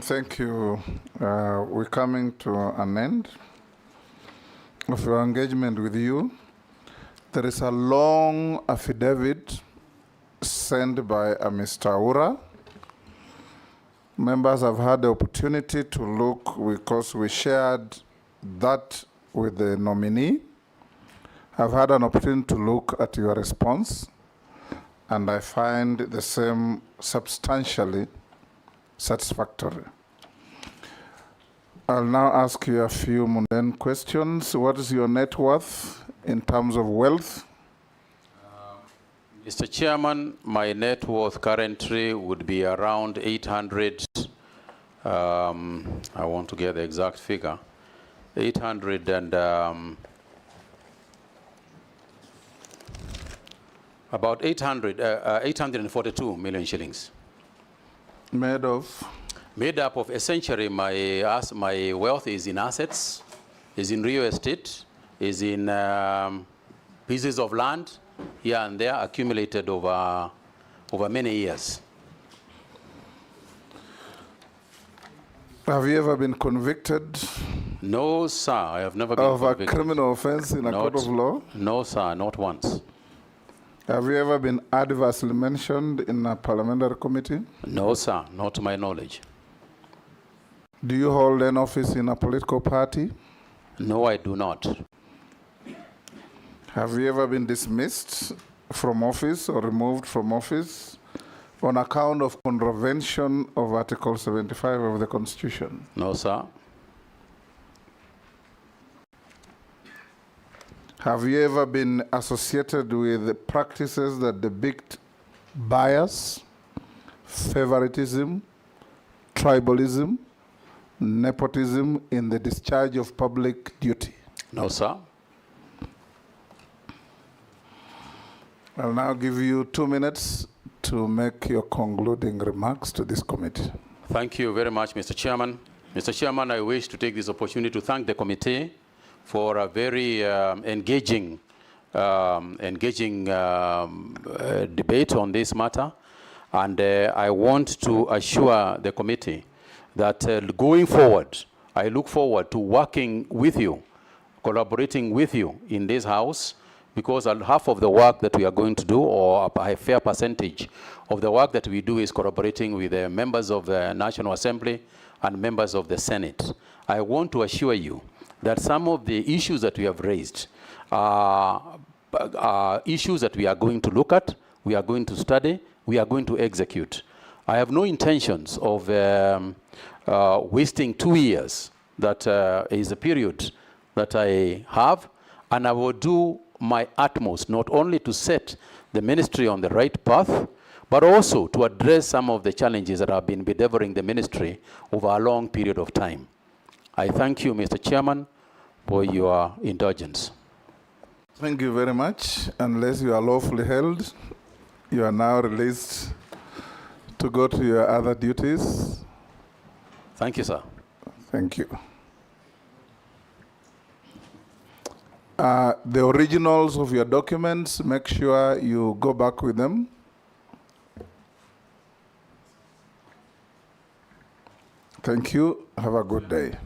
Thank you. We're coming to an end of your engagement with you. There is a long affidavit sent by Mr. Aura. Members have had the opportunity to look because we shared that with the nominee. I've had an opportunity to look at your response, and I find the same substantially satisfactory. I'll now ask you a few mundane questions. What is your net worth in terms of wealth? Mr. Chairman, my net worth currently would be around 800, I want to get the exact figure, 842 million shillings. Made of? Made up of essentially my wealth is in assets, is in real estate, is in pieces of land here and there accumulated over many years. Have you ever been convicted? No, sir, I have never been convicted. Of a criminal offense in a court of law? No, sir, not once. Have you ever been adversely mentioned in a parliamentary committee? No, sir, not to my knowledge. Do you hold an office in a political party? No, I do not. Have you ever been dismissed from office or removed from office on account of contravention of Article 75 of the Constitution? No, sir. Have you ever been associated with practices that depict bias, favoritism, tribalism, nepotism in the discharge of public duty? No, sir. I'll now give you 2 minutes to make your concluding remarks to this committee. Thank you very much, Mr. Chairman. Mr. Chairman, I wish to take this opportunity to thank the committee for a very engaging debate on this matter. And I want to assure the committee that going forward, I look forward to working with you, collaborating with you in this House, because half of the work that we are going to do, or a fair percentage of the work that we do, is collaborating with the members of the National Assembly and members of the Senate. I want to assure you that some of the issues that we have raised are issues that we are going to look at, we are going to study, we are going to execute. I have no intentions of wasting 2 years. That is the period that I have, and I will do my utmost not only to set the ministry on the right path, but also to address some of the challenges that have been bedeviling the ministry over a long period of time. I thank you, Mr. Chairman, for your indulgence. Thank you very much. Unless you are lawfully held, you are now released to go to your other duties. Thank you, sir. Thank you. The originals of your documents, make sure you go back with them. Thank you. Have a good day.